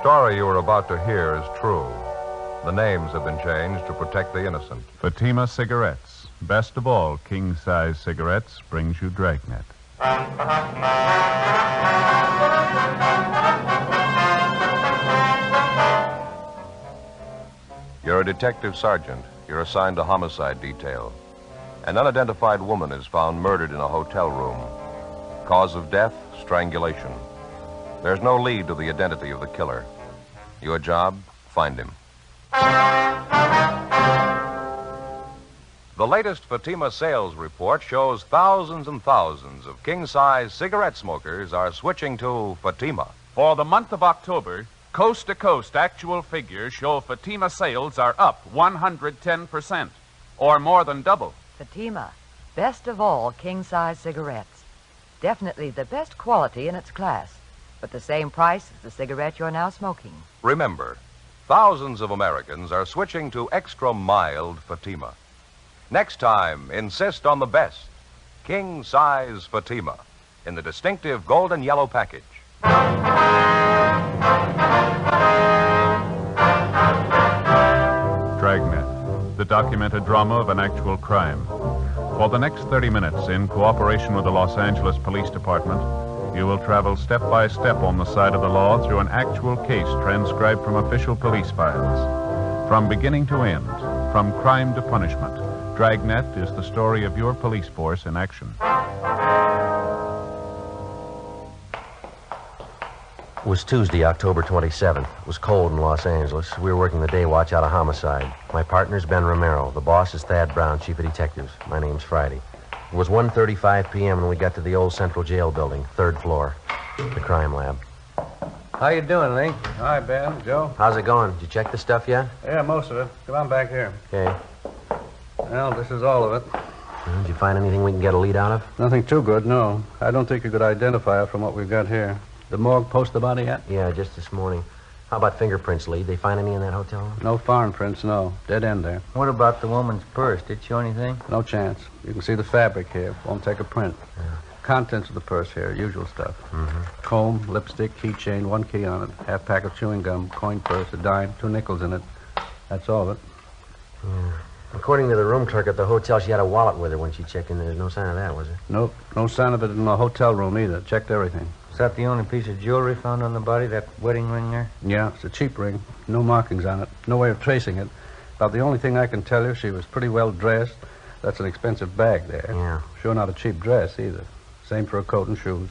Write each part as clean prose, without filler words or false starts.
story you are about to hear is true. The names have been changed to protect the innocent. Fatima Cigarettes. Best of all, king-size cigarettes brings you Dragnet. You're a detective sergeant. You're assigned to homicide detail. An unidentified woman is found murdered in a hotel room. Cause of death, strangulation. There's no lead to the identity of the killer. Your job, find him. The latest Fatima sales report shows thousands and thousands of king-size cigarette smokers are switching to Fatima. For the month of October, coast-to-coast actual figures show Fatima sales are up 110%, or more than double. Fatima, best of all king-size cigarettes. Definitely the best quality in its class, but the same price as the cigarette you're now smoking. Remember, thousands of Americans are switching to extra-mild Fatima. Next time, insist on the best, king-size Fatima, in the distinctive golden yellow package. Dragnet, the documented drama of an actual crime. For the next 30 minutes, in cooperation with the Los Angeles Police Department, you will travel step by step on the side of the law through an actual case transcribed from official police files. From beginning to end, from crime to punishment, Dragnet is the story of your police force in action. It was Tuesday, October 27th. It was cold in Los Angeles. We were working the day watch out of homicide. My partner's Ben Romero. The boss is Thad Brown, chief of detectives. My name's Friday. It was 1:35 p.m. when we got to the old Central Jail building, 3rd floor, the crime lab. How you doing, Lee? Hi, Ben. Joe? How's it going? Did you check the stuff yet? Yeah, most of it. Come on back here. Okay. Well, this is all of it. Did you find anything we can get a lead out of? Nothing too good, no. I don't think you could identify it from what we've got here. The morgue post the body yet? Yeah, just this morning. How about fingerprints, Lee? They find any in that hotel room? No foreign prints, no. Dead end there. What about the woman's purse? Did it show anything? No chance. You can see the fabric here. Won't take a print. Yeah. Contents of the purse here, usual stuff. Mm-hmm. Comb, lipstick, keychain, 1 key on it, half pack of chewing gum, coin purse, a dime, 2 nickels in it. That's all of it. Yeah. According to the room clerk at the hotel, she had a wallet with her when she checked in. There's no sign of that, was there? Nope. No sign of it in the hotel room either. Checked everything. Is that the only piece of jewelry found on the body, that wedding ring there? Yeah, it's a cheap ring. No markings on it. No way of tracing it. About the only thing I can tell you, she was pretty well dressed. That's an expensive bag there. Yeah. Sure not a cheap dress either. Same for a coat and shoes.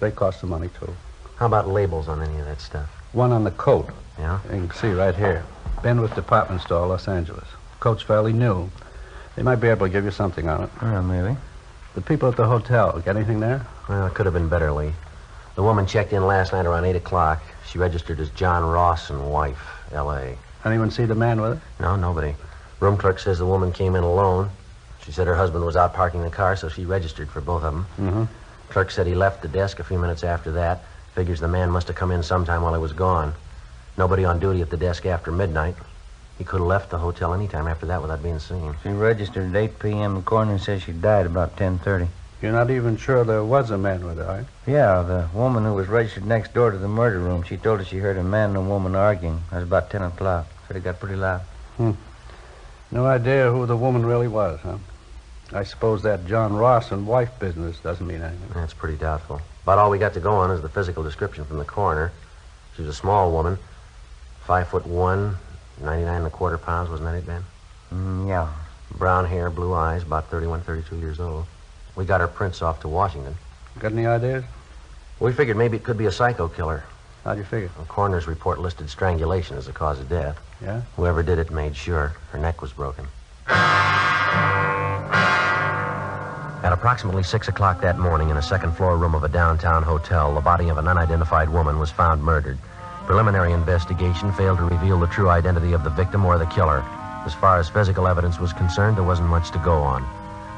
They cost some money, too. How about labels on any of that stuff? One on the coat. Yeah? You can see right here. Benwick Department Store, Los Angeles. Coat's fairly new. They might be able to give you something on it. Yeah, maybe. The people at the hotel, get anything there? Well, it could have been better, Lee. The woman checked in last night around 8 o'clock. She registered as John Ross and wife, L.A. Anyone see the man with her? No, nobody. Room clerk says the woman came in alone. She said her husband was out parking the car, so she registered for both of them. Mm-hmm. Clerk said he left the desk a few minutes after that. Figures the man must have come in sometime while he was gone. Nobody on duty at the desk after midnight. He could have left the hotel any time after that without being seen. She registered at 8 p.m. The coroner says she died about 10:30. You're not even sure there was a man with her, are you? Yeah, the woman who was registered next door to the murder room, she told us she heard a man and a woman arguing. It was about 10 o'clock. Said it got pretty loud. No idea who the woman really was, huh? I suppose that John Ross and wife business doesn't mean anything. That's pretty doubtful. About all we got to go on is the physical description from the coroner. She was a small woman, 5'1", 99 1/4 pounds, wasn't that it, Ben? Yeah. Brown hair, blue eyes, about 31, 32 years old. We got her prints off to Washington. Got any ideas? We figured maybe it could be a psycho killer. How'd you figure? The coroner's report listed strangulation as the cause of death. Yeah? Whoever did it made sure her neck was broken. At approximately 6 o'clock that morning, in a second-floor room of a downtown hotel, the body of an unidentified woman was found murdered. Preliminary investigation failed to reveal the true identity of the victim or the killer. As far as physical evidence was concerned, there wasn't much to go on.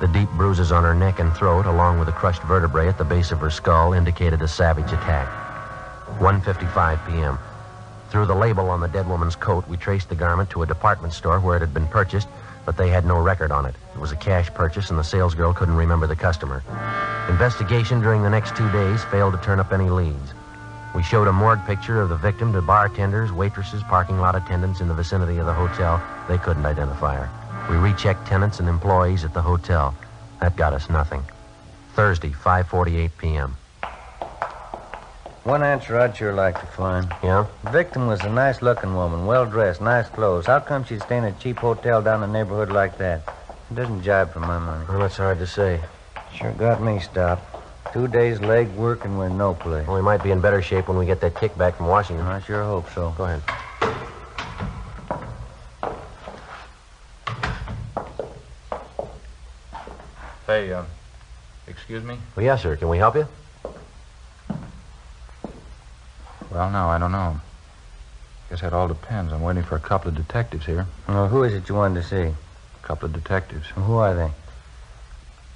The deep bruises on her neck and throat, along with the crushed vertebrae at the base of her skull, indicated a savage attack. 1:55 p.m. Through the label on the dead woman's coat, we traced the garment to a department store where it had been purchased, but they had no record on it. It was a cash purchase, and the salesgirl couldn't remember the customer. Investigation during the next 2 days failed to turn up any leads. We showed a morgue picture of the victim to bartenders, waitresses, parking lot attendants in the vicinity of the hotel. They couldn't identify her. We rechecked tenants and employees at the hotel. That got us nothing. Thursday, 5:48 p.m. One answer I'd sure like to find. Yeah? The victim was a nice-looking woman, well-dressed, nice clothes. How come she'd stay in a cheap hotel down in the neighborhood like that? It doesn't jibe for my money. Well, that's hard to say. Sure got me stopped. 2 days leg work and we're no place. Well, we might be in better shape when we get that kickback from Washington. I sure hope so. Go ahead. Hey, excuse me? Well, yes, sir. Can we help you? Well, no, I don't know. Guess that all depends. I'm waiting for a couple of detectives here. Well, who is it you wanted to see? A couple of detectives. Well, who are they? Well,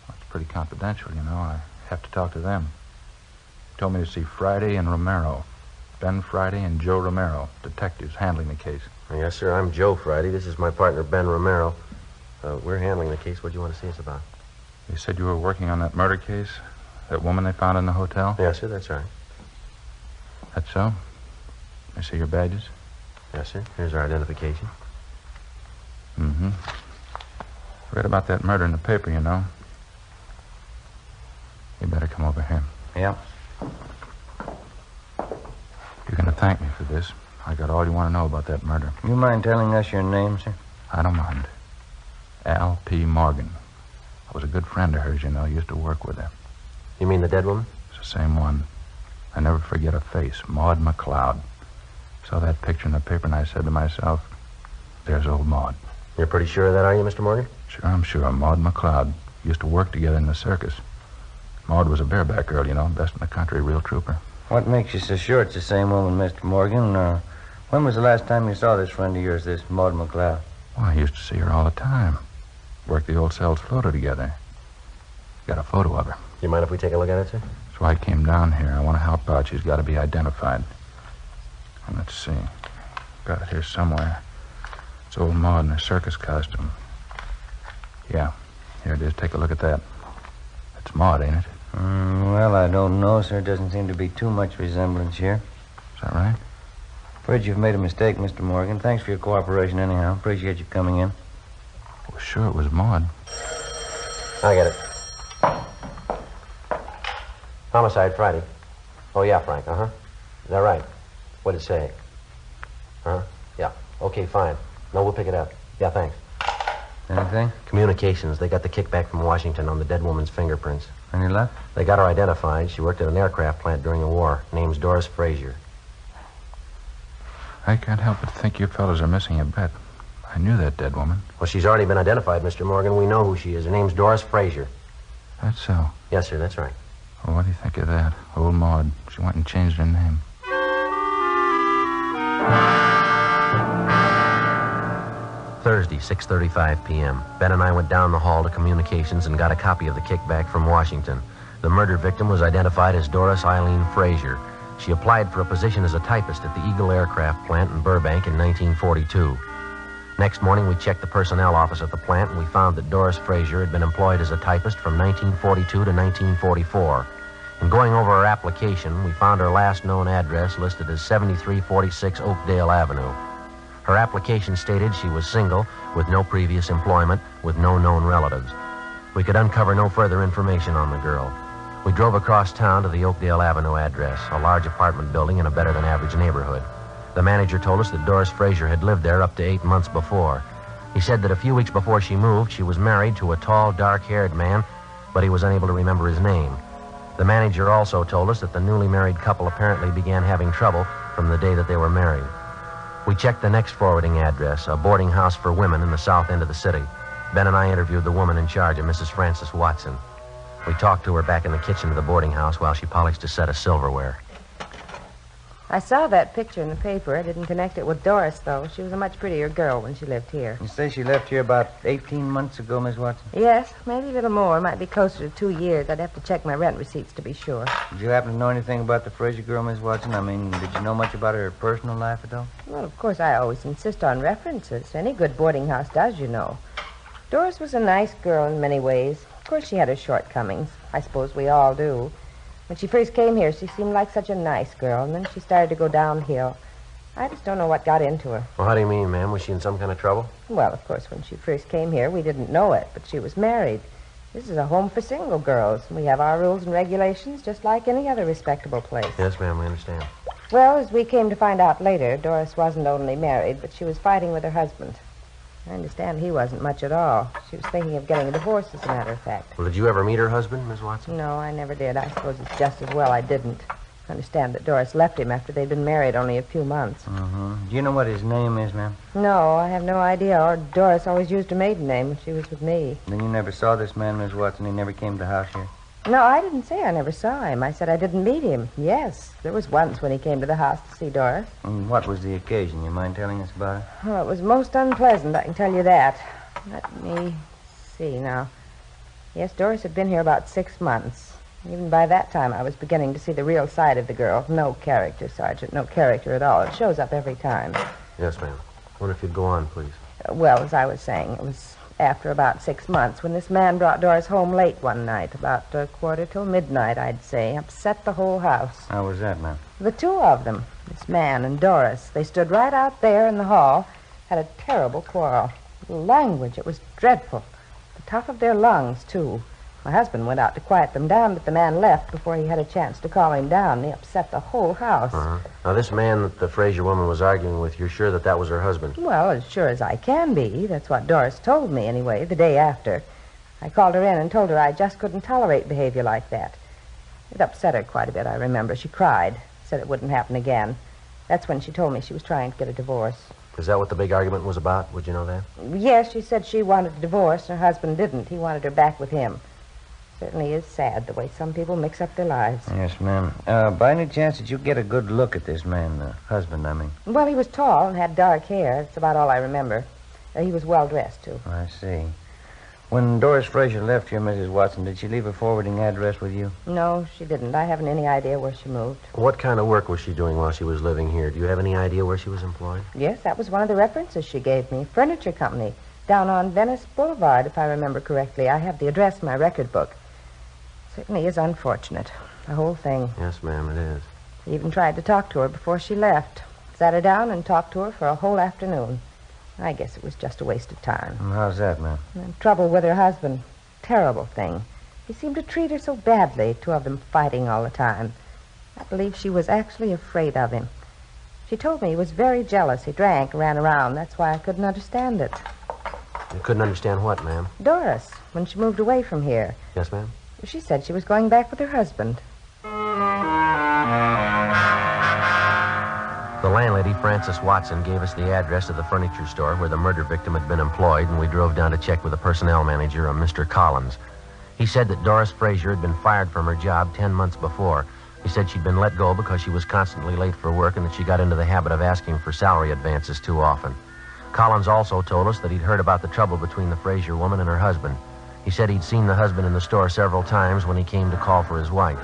it's pretty confidential, you know. I have to talk to them. They told me to see Friday and Romero. Ben Friday and Joe Romero, detectives handling the case. Yes, sir. I'm Joe Friday. This is my partner, Ben Romero. We're handling the case. What do you want to see us about? They said you were working on that murder case? That woman they found in the hotel? Yes, sir. That's right. That's so? I see your badges? Yes, sir. Here's our identification. Mm-hmm. Read about that murder in the paper, you know. You better come over here. Yeah. You're going to thank me for this. I got all you want to know about that murder. You mind telling us your name, sir? I don't mind. Al P. Morgan. I was a good friend of hers, you know. Used to work with her. You mean the dead woman? It's the same one. I never forget her face, Maud McLeod. Saw that picture in the paper and I said to myself, there's old Maud. You're pretty sure of that, are you, Mr. Morgan? Sure, I'm sure. Maud McLeod. Used to work together in the circus. Maud was a bareback girl, you know, best in the country, real trooper. What makes you so sure it's the same woman, Mr. Morgan? When was the last time you saw this friend of yours, this Maud McLeod? Well, I used to see her all the time. Worked the old Sells Floater together. Got a photo of her. You mind if we take a look at it, sir? That's why I came down here. I want to help out. She's got to be identified. And let's see. Got it here somewhere. It's old Maud in her circus costume. Yeah, here it is. Take a look at that. That's Maud, ain't it? Well, I don't know, sir. Doesn't seem to be too much resemblance here. Is that right? Afraid you've made a mistake, Mr. Morgan. Thanks for your cooperation anyhow. Appreciate you coming in. Well, sure, it was Maud. I get it. Homicide Friday. Oh, yeah, Frank. Uh-huh. Is that right? What'd it say? Huh? Yeah. Okay, fine. No, we'll pick it up. Yeah, thanks. Anything? Communications. They got the kickback from Washington on the dead woman's fingerprints. Any luck? They got her identified. She worked at an aircraft plant during the war. Name's Doris Frazier. I can't help but think you fellas are missing a bet. I knew that dead woman. Well, she's already been identified, Mr. Morgan. We know who she is. Her name's Doris Frazier. That's so. Yes, sir, that's right. Well, what do you think of that? Old Maud. She went and changed her name. Thursday, 6:35 p.m. Ben and I went down the hall to communications and got a copy of the kickback from Washington. The murder victim was identified as Doris Eileen Frazier. She applied for a position as a typist at the Eagle Aircraft Plant in Burbank in 1942. Next morning, we checked the personnel office at the plant, and we found that Doris Frazier had been employed as a typist from 1942 to 1944. In going over her application, we found her last known address listed as 7346 Oakdale Avenue. Her application stated she was single, with no previous employment, with no known relatives. We could uncover no further information on the girl. We drove across town to the Oakdale Avenue address, a large apartment building in a better-than-average neighborhood. The manager told us that Doris Frazier had lived there up to 8 months before. He said that a few weeks before she moved, she was married to a tall, dark-haired man, but he was unable to remember his name. The manager also told us that the newly married couple apparently began having trouble from the day that they were married. We checked the next forwarding address, a boarding house for women in the south end of the city. Ben and I interviewed the woman in charge, Mrs. Frances Watson. We talked to her back in the kitchen of the boarding house while she polished a set of silverware. I saw that picture in the paper. I didn't connect it with Doris, though. She was a much prettier girl when she lived here. You say she left here about 18 months ago, Miss Watson? Yes, maybe a little more. Might be closer to 2 years. I'd have to check my rent receipts to be sure. Did you happen to know anything about the Frazier girl, Miss Watson? I mean, did you know much about her personal life at all? Well, of course, I always insist on references. Any good boarding house does, you know. Doris was a nice girl in many ways. Of course, she had her shortcomings. I suppose we all do. When she first came here, she seemed like such a nice girl, and then she started to go downhill. I just don't know what got into her. Well, how do you mean, ma'am? Was she in some kind of trouble? Well, of course, when she first came here, we didn't know it, but she was married. This is a home for single girls, and we have our rules and regulations just like any other respectable place. Yes, ma'am, we understand. Well, as we came to find out later, Doris wasn't only married, but she was fighting with her husband. I understand he wasn't much at all. She was thinking of getting a divorce, as a matter of fact. Well, did you ever meet her husband, Miss Watson? No, I never did. I suppose it's just as well I didn't. I understand that Doris left him after they'd been married only a few months. Mm-hmm. Do you know what his name is, ma'am? No, I have no idea. Or Doris always used her maiden name when she was with me. Then you never saw this man, Miss Watson? He never came to the house here? No, I didn't say I never saw him. I said I didn't meet him. Yes, there was once when he came to the house to see Doris. And what was the occasion? You mind telling us about it? Oh, it was most unpleasant, I can tell you that. Let me see now. Yes, Doris had been here about 6 months. Even by that time, I was beginning to see the real side of the girl. No character, Sergeant. No character at all. It shows up every time. Yes, ma'am. I wonder if you'd go on, please. Well, as I was saying, it was after about 6 months when this man brought Doris home late one night, about a quarter till midnight, I'd say. Upset the whole house. How was that, ma'am? The two of them, this man and Doris, they stood right out there in the hall, had a terrible quarrel. The language, it was dreadful. The top of their lungs, too. My husband went out to quiet them down, but the man left before he had a chance to calm him down. He upset the whole house. Uh-huh. Now, this man that the Fraser woman was arguing with, you're sure that was her husband? Well, as sure as I can be. That's what Doris told me, anyway, the day after. I called her in and told her I just couldn't tolerate behavior like that. It upset her quite a bit, I remember. She cried, said it wouldn't happen again. That's when she told me she was trying to get a divorce. Is that what the big argument was about? Would you know that? Yes, she said she wanted a divorce, and her husband didn't. He wanted her back with him. Certainly is sad the way some people mix up their lives. Yes, ma'am. By any chance, did you get a good look at this man, husband, I mean? Well, he was tall and had dark hair. That's about all I remember. He was well-dressed, too. I see. When Doris Fraser left here, Mrs. Watson, did she leave a forwarding address with you? No, she didn't. I haven't any idea where she moved. What kind of work was she doing while she was living here? Do you have any idea where she was employed? Yes, that was one of the references she gave me. Furniture company. Down on Venice Boulevard, if I remember correctly. I have the address in my record book. Certainly is unfortunate, the whole thing. Yes, ma'am, it is. He even tried to talk to her before she left. Sat her down and talked to her for a whole afternoon. I guess it was just a waste of time. How's that, ma'am? And trouble with her husband. Terrible thing. He seemed to treat her so badly, two of them fighting all the time. I believe she was actually afraid of him. She told me he was very jealous. He drank, ran around. That's why I couldn't understand it. You couldn't understand what, ma'am? Doris, when she moved away from here. Yes, ma'am? She said she was going back with her husband. The landlady, Frances Watson, gave us the address of the furniture store where the murder victim had been employed, and we drove down to check with the personnel manager, a Mr. Collins. He said that Doris Fraser had been fired from her job 10 months before. He said she'd been let go because she was constantly late for work and that she got into the habit of asking for salary advances too often. Collins also told us that he'd heard about the trouble between the Fraser woman and her husband. He said he'd seen the husband in the store several times when he came to call for his wife.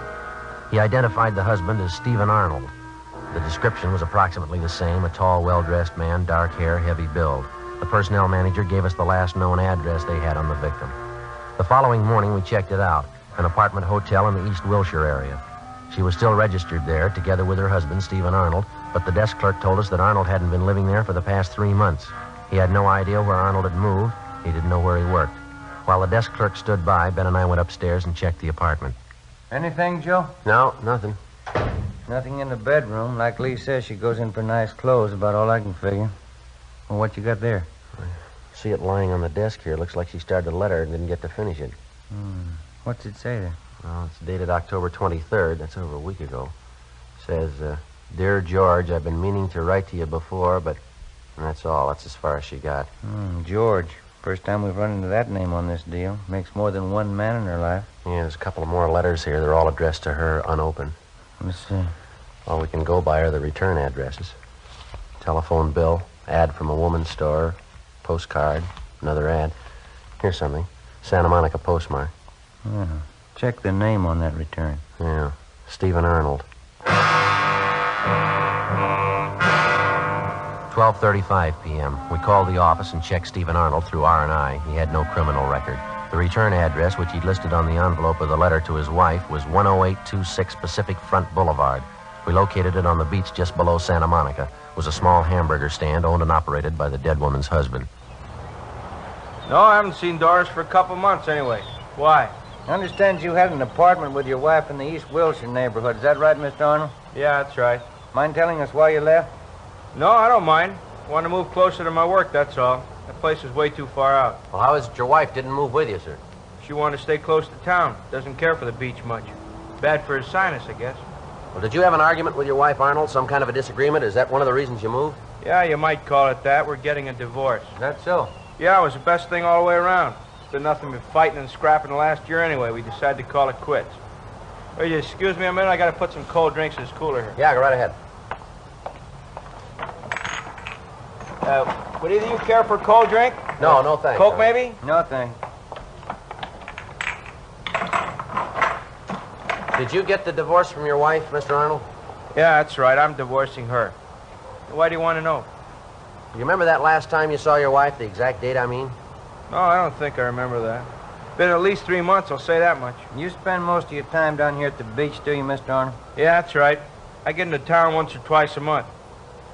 He identified the husband as Stephen Arnold. The description was approximately the same, a tall, well-dressed man, dark hair, heavy build. The personnel manager gave us the last known address they had on the victim. The following morning, we checked it out, an apartment hotel in the East Wilshire area. She was still registered there, together with her husband, Stephen Arnold, but the desk clerk told us that Arnold hadn't been living there for the past 3 months. He had no idea where Arnold had moved. He didn't know where he worked. While the desk clerk stood by, Ben and I went upstairs and checked the apartment. Anything, Joe? No, nothing. Nothing in the bedroom. Like Lee says, she goes in for nice clothes, about all I can figure. Well, what you got there? I see it lying on the desk here. Looks like she started a letter and didn't get to finish it. What's it say there? Well, it's dated October 23rd. That's over a week ago. It says, Dear George, I've been meaning to write to you before, but that's all. That's as far as she got. George. First time we've run into that name on this deal. Makes more than one man in her life. Yeah, there's a couple of more letters here. They're all addressed to her, unopened. Let's see. All we can go by are the return addresses. Telephone bill, ad from a woman's store, postcard, another ad. Here's something. Santa Monica postmark. Yeah. Check the name on that return. Yeah. Stephen Arnold. 12:35 p.m. We called the office and checked Stephen Arnold through R&I. He had no criminal record. The return address, which he'd listed on the envelope of the letter to his wife, was 10826 Pacific Front Boulevard. We located it on the beach just below Santa Monica. It was a small hamburger stand owned and operated by the dead woman's husband. No, I haven't seen Doris for a couple months anyway. Why? I understand you had an apartment with your wife in the East Wilshire neighborhood. Is that right, Mr. Arnold? Yeah, that's right. Mind telling us why you left? No, I don't mind. Want to move closer to my work, that's all. That place is way too far out. Well, how is it your wife didn't move with you, sir? She wanted to stay close to town. Doesn't care for the beach much. Bad for his sinus, I guess. Well, did you have an argument with your wife, Arnold? Some kind of a disagreement? Is that one of the reasons you moved? Yeah, you might call it that. We're getting a divorce. That's so. Yeah, it was the best thing all the way around. It's been nothing but fighting and scrapping the last year anyway. We decided to call it quits. Will you excuse me a minute? I got to put some cold drinks in this cooler here. Yeah, go right ahead. Would either of you care for a cold drink? No, thanks. Coke, maybe? No, thanks. Did you get the divorce from your wife, Mr. Arnold? Yeah, that's right. I'm divorcing her. Why do you want to know? You remember that last time you saw your wife, the exact date, I mean? No, I don't think I remember that. Been at least 3 months, I'll say that much. You spend most of your time down here at the beach, do you, Mr. Arnold? Yeah, that's right. I get into town once or twice a month.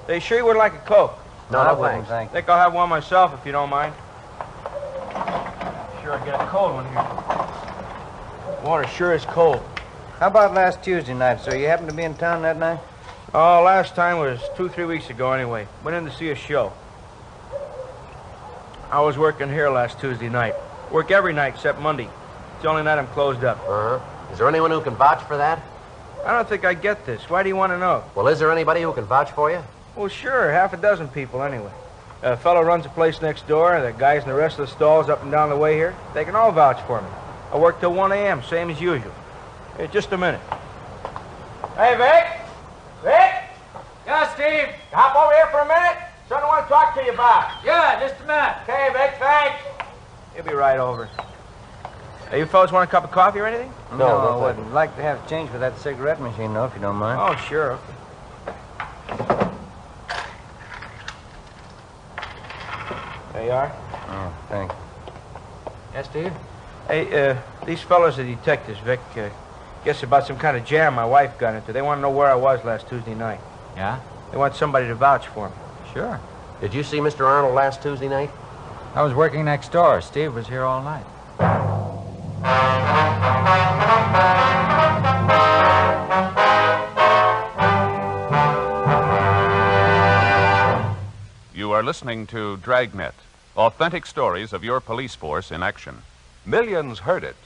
They sure you would like a Coke? No, wouldn't, thanks. I think I'll have one myself if you don't mind. Sure, I get a cold one here. Water sure is cold. How about last Tuesday night, sir? You happened to be in town that night? Oh, last time was 2-3 weeks ago anyway. Went in to see a show. I was working here last Tuesday night. Work every night except Monday. It's the only night I'm closed up. Uh-huh. Is there anyone who can vouch for that? I don't think I get this. Why do you want to know? Well, is there anybody who can vouch for you? Well, sure, half a dozen people anyway. A fellow runs a place next door, the guys in the rest of the stalls up and down the way here, they can all vouch for me. I work till 1 a.m., same as usual. Hey, just a minute. Hey, Vic! Vic! Yeah, Steve? Hop over here for a minute. Something I want to talk to you about. Yeah, just a minute. Okay, Vic, thanks. He'll be right over. Hey, you fellas want a cup of coffee or anything? No, I wouldn't. Like to have change for that cigarette machine, though, if you don't mind. Oh, sure. Okay. There you are. Oh, thanks. Yes, Steve? Hey, these fellas are detectives, Vic. Guess about some kind of jam my wife got into. They want to know where I was last Tuesday night. Yeah? They want somebody to vouch for me. Sure. Did you see Mr. Arnold last Tuesday night? I was working next door. Steve was here all night. You are listening to Dragnet, authentic stories of your police force in action. Millions heard it,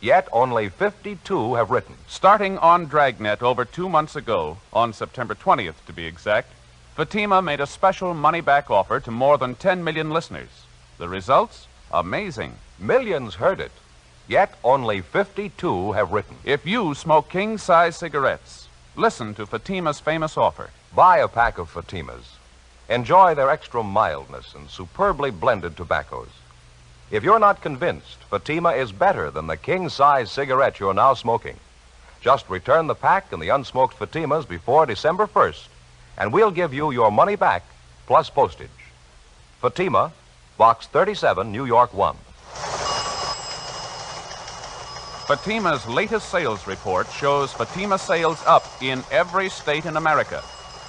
yet only 52 have written. Starting on Dragnet over 2 months ago, on September 20th to be exact, Fatima made a special money-back offer to more than 10 million listeners. The results? Amazing. Millions heard it, yet only 52 have written. If you smoke king-size cigarettes, listen to Fatima's famous offer. Buy a pack of Fatimas. Enjoy their extra mildness and superbly blended tobaccos. If you're not convinced Fatima is better than the king-size cigarette you're now smoking, just return the pack and the unsmoked Fatimas before December 1st, and we'll give you your money back plus postage. Fatima, Box 37, New York 1. Fatima's latest sales report shows Fatima sales up in every state in America.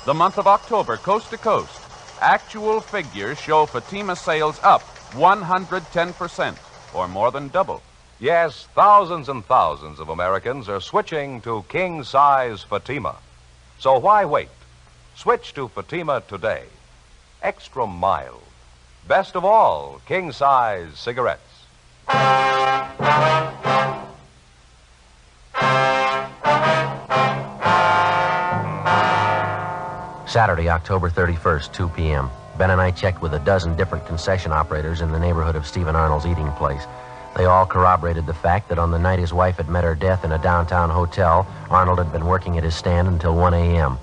The month of October, coast to coast, actual figures show Fatima sales up 110%, or more than double. Yes, thousands and thousands of Americans are switching to king-size Fatima. So why wait? Switch to Fatima today. Extra mild. Best of all, king-size cigarettes. Saturday, October 31st, 2 p.m. Ben and I checked with a dozen different concession operators in the neighborhood of Stephen Arnold's eating place. They all corroborated the fact that on the night his wife had met her death in a downtown hotel, Arnold had been working at his stand until 1 a.m.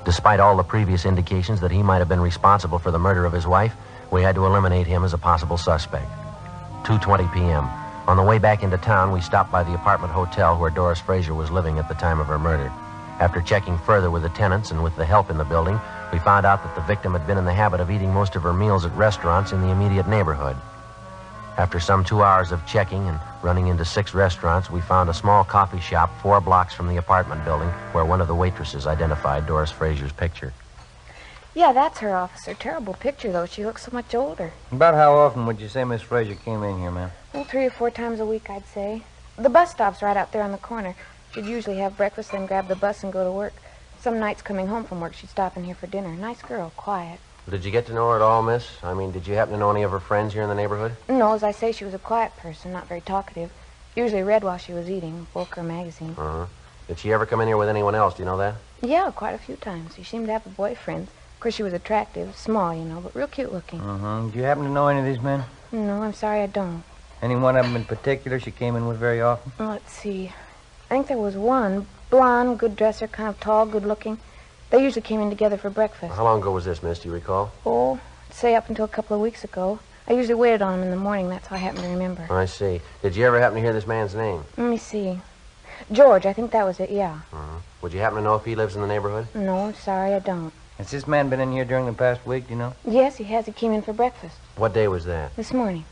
Despite all the previous indications that he might have been responsible for the murder of his wife, we had to eliminate him as a possible suspect. 2:20 p.m. On the way back into town, we stopped by the apartment hotel where Doris Fraser was living at the time of her murder. After checking further with the tenants and with the help in the building, we found out that the victim had been in the habit of eating most of her meals at restaurants in the immediate neighborhood. After some 2 hours of checking and running into 6 restaurants, we found a small coffee shop 4 blocks from the apartment building where one of the waitresses identified Doris Frazier's picture. Yeah, that's her, officer. Terrible picture, though. She looks so much older. About how often would you say Miss Frazier came in here, ma'am? Well, 3 or 4 times a week, I'd say. The bus stop's right out there on the corner. She'd usually have breakfast, then grab the bus and go to work. Some nights coming home from work, she'd stop in here for dinner. Nice girl, quiet. Did you get to know her at all, miss? I mean, did you happen to know any of her friends here in the neighborhood? No, as I say, she was a quiet person, not very talkative. Usually read while she was eating, book or magazine. Uh-huh. Did she ever come in here with anyone else? Do you know that? Yeah, quite a few times. She seemed to have a boyfriend. Of course, she was attractive, small, you know, but real cute looking. Mm-hmm. Do you happen to know any of these men? No, I'm sorry I don't. Any one of them in particular she came in with very often? Well, let's see. I think there was one. Blonde, good dresser, kind of tall, good looking. They usually came in together for breakfast. How long ago was this, miss? Do you recall? Oh, I'd say up until a couple of weeks ago. I usually waited on him in the morning. That's how I happen to remember. I see. Did you ever happen to hear this man's name? Let me see. George, I think that was it, yeah. Uh-huh. Would you happen to know if he lives in the neighborhood? No, I'm sorry, I don't. Has this man been in here during the past week, do you know? Yes, he has. He came in for breakfast. What day was that? This morning.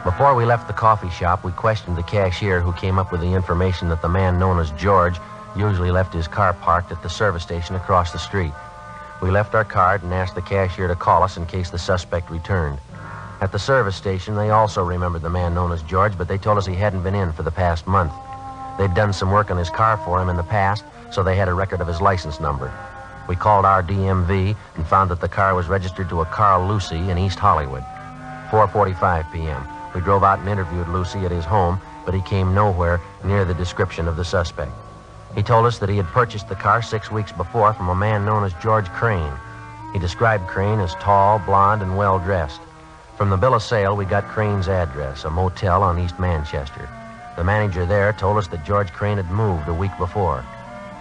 Before we left the coffee shop, we questioned the cashier who came up with the information that the man known as George usually left his car parked at the service station across the street. We left our card and asked the cashier to call us in case the suspect returned. At the service station, they also remembered the man known as George, but they told us he hadn't been in for the past month. They'd done some work on his car for him in the past, so they had a record of his license number. We called our DMV and found that the car was registered to a Carl Lucy in East Hollywood. 4:45 p.m. We drove out and interviewed Lucy at his home, but he came nowhere near the description of the suspect. He told us that he had purchased the car 6 weeks before from a man known as George Crane. He described Crane as tall, blonde, and well-dressed. From the bill of sale, we got Crane's address, a motel on East Manchester. The manager there told us that George Crane had moved a week before.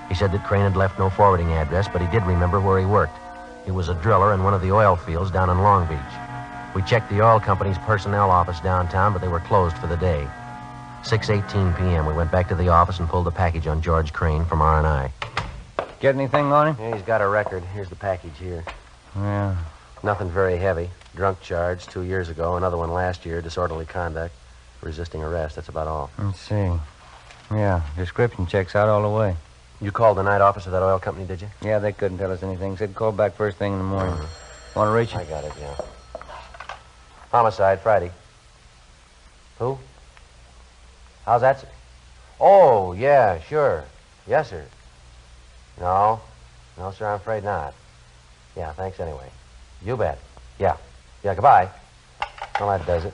He said that Crane had left no forwarding address, but he did remember where he worked. He was a driller in one of the oil fields down in Long Beach. We checked the oil company's personnel office downtown, but they were closed for the day. 6:18 p.m. We went back to the office and pulled the package on George Crane from R&I. Get anything on him? Yeah, he's got a record. Here's the package here. Yeah. Nothing very heavy. Drunk charge 2 years ago. Another one last year. Disorderly conduct. Resisting arrest. That's about all. Let's see. Yeah, description checks out all the way. You called the night office of that oil company, did you? Yeah, they couldn't tell us anything. Said call back first thing in the morning. Want to reach it? I got it, yeah. Homicide, Friday. Who? How's that, sir? Oh, yeah, sure. Yes, sir. No, sir, I'm afraid not. Yeah, thanks anyway. You bet. Yeah, goodbye. Well, that does it.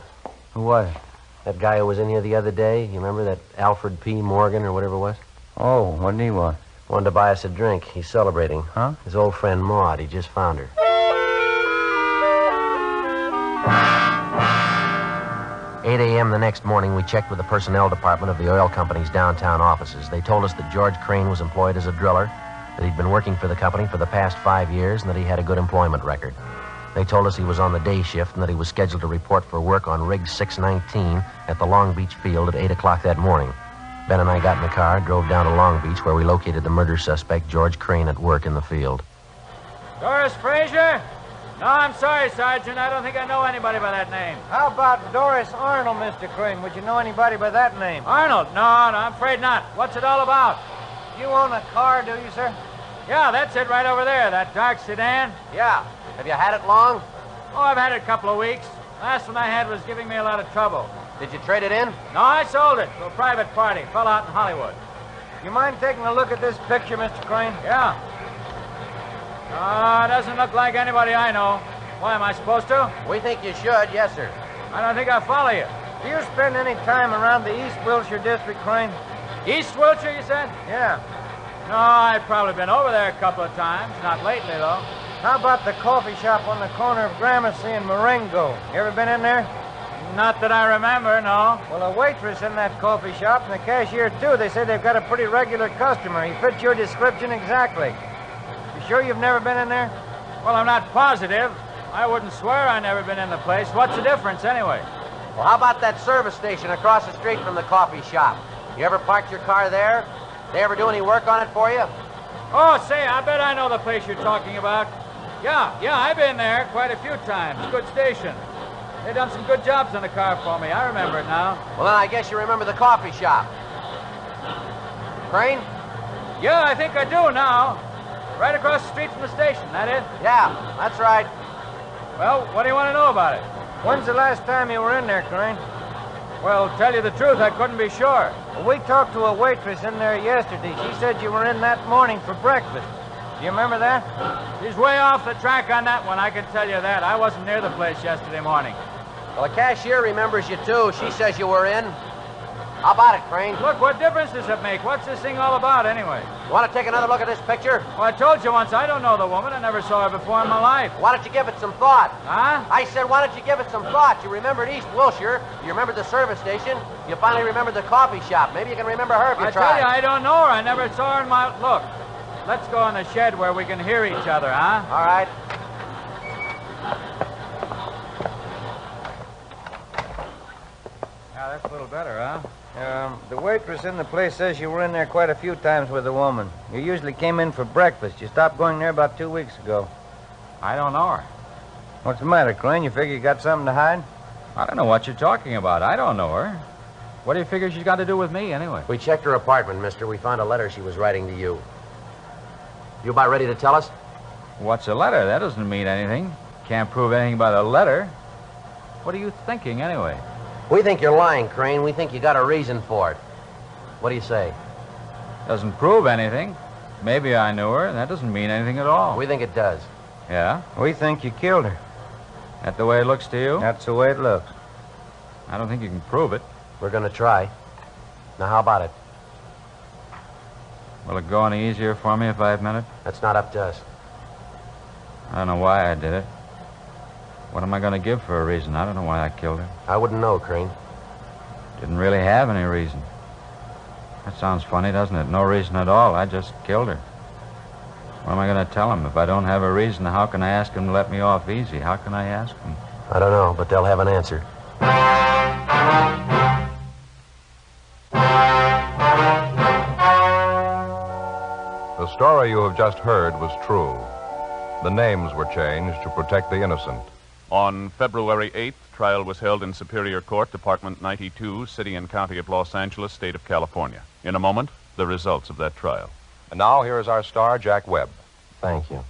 Who was it? That guy who was in here the other day, you remember that Alfred P. Morgan or whatever it was? Oh, what did he want? Wanted to buy us a drink. He's celebrating. Huh? His old friend Maud. He just found her. 8 a.m. the next morning, we checked with the personnel department of the oil company's downtown offices. They told us that George Crane was employed as a driller, that he'd been working for the company for the past 5 years, and that he had a good employment record. They told us he was on the day shift and that he was scheduled to report for work on Rig 619 at the Long Beach field at 8 o'clock that morning. Ben and I got in the car, drove down to Long Beach, where we located the murder suspect, George Crane, at work in the field. Doris Frazier? No, I'm sorry, Sergeant. I don't think I know anybody by that name. How about Doris Arnold, Mr. Crane? Would you know anybody by that name? Arnold? No, I'm afraid not. What's it all about? You own a car, do you, sir? Yeah, that's it right over there, that dark sedan. Yeah. Have you had it long? Oh, I've had it a couple of weeks. Last one I had was giving me a lot of trouble. Did you trade it in? No, I sold it to a private party. Fell out in Hollywood. You mind taking a look at this picture, Mr. Crane? Yeah. Doesn't look like anybody I know. Why, am I supposed to? We think you should, yes, sir. I don't think I follow you. Do you spend any time around the East Wilshire district, Crane? East Wilshire, you said? Yeah. No, I've probably been over there a couple of times. Not lately, though. How about the coffee shop on the corner of Gramercy and Marengo? You ever been in there? Not that I remember, no. Well, a waitress in that coffee shop and the cashier, too. They say they've got a pretty regular customer. He fits your description exactly. You sure you've never been in there? Well, I'm not positive. I wouldn't swear I've never been in the place. What's the difference, anyway? Well, how about that service station across the street from the coffee shop? You ever parked your car there? They ever do any work on it for you? Oh, say, I bet I know the place you're talking about. Yeah, I've been there quite a few times. Good station. They done some good jobs on the car for me. I remember it now. Well, then I guess you remember the coffee shop. Crane? Yeah, I think I do now. Right across the street from the station, that it? Yeah, that's right. Well, what do you want to know about it? When's the last time you were in there, Crane? Well, tell you the truth, I couldn't be sure. Well, we talked to a waitress in there yesterday. She said you were in that morning for breakfast. Do you remember that? She's way off the track on that one, I can tell you that. I wasn't near the place yesterday morning. Well, the cashier remembers you, too. She says you were in. How about it, Crane? Look, what difference does it make? What's this thing all about, anyway? You want to take another look at this picture? Well, I told you once, I don't know the woman. I never saw her before in my life. Why don't you give it some thought? Huh? I said, why don't you give it some thought? You remembered East Wilshire. You remembered the service station. You finally remembered the coffee shop. Maybe you can remember her if you try. I tell you, I don't know her. I never saw her in my... Look, let's go in the shed where we can hear each other, huh? All right. Yeah, that's a little better, huh? The waitress in the place says you were in there quite a few times with a woman. You usually came in for breakfast. You stopped going there about 2 weeks ago. I don't know her. What's the matter, Crane? You figure you got something to hide? I don't know what you're talking about. I don't know her. What do you figure she's got to do with me, anyway? We checked her apartment, mister. We found a letter she was writing to you. You about ready to tell us? What's a letter? That doesn't mean anything. Can't prove anything by the letter. What are you thinking, anyway? We think you're lying, Crane. We think you got a reason for it. What do you say? Doesn't prove anything. Maybe I knew her, and that doesn't mean anything at all. We think it does. Yeah? We think you killed her. That the way it looks to you? That's the way it looks. I don't think you can prove it. We're going to try. Now, how about it? Will it go any easier for me if I admit it? That's not up to us. I don't know why I did it. What am I going to give for a reason? I don't know why I killed her. I wouldn't know, Crane. Didn't really have any reason. That sounds funny, doesn't it? No reason at all. I just killed her. What am I going to tell him? If I don't have a reason, how can I ask him to let me off easy? How can I ask him? I don't know, but they'll have an answer. The story you have just heard was true. The names were changed to protect the innocent. On February 8th, trial was held in Superior Court, Department 92, City and County of Los Angeles, State of California. In a moment, the results of that trial. And now, here is our star, Jack Webb. Thank you.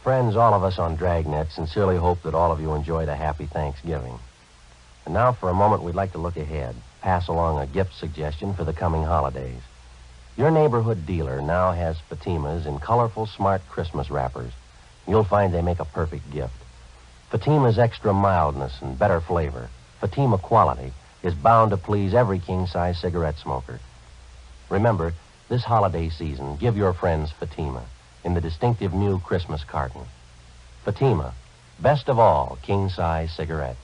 Friends, all of us on Dragnet sincerely hope that all of you enjoyed a happy Thanksgiving. And now, for a moment, we'd like to look ahead, pass along a gift suggestion for the coming holidays. Your neighborhood dealer now has Fatimas in colorful, smart Christmas wrappers. You'll find they make a perfect gift. Fatima's extra mildness and better flavor, Fatima quality, is bound to please every king-size cigarette smoker. Remember, this holiday season, give your friends Fatima in the distinctive new Christmas carton. Fatima, best of all king-size cigarettes.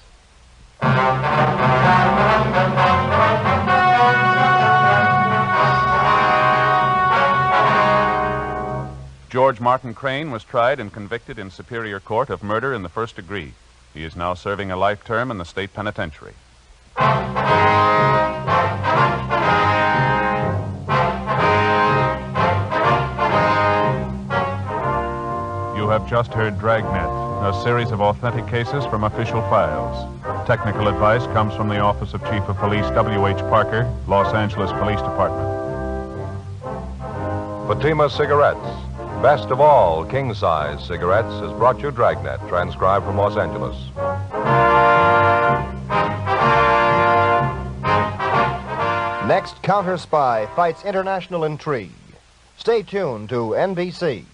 George Martin Crane was tried and convicted in Superior Court of murder in the first degree. He is now serving a life term in the state penitentiary. You have just heard Dragnet, a series of authentic cases from official files. Technical advice comes from the Office of Chief of Police W.H. Parker, Los Angeles Police Department. Fatima Cigarettes, best of all king-size cigarettes, has brought you Dragnet, transcribed from Los Angeles. Next, Counter Spy fights international intrigue. Stay tuned to NBC.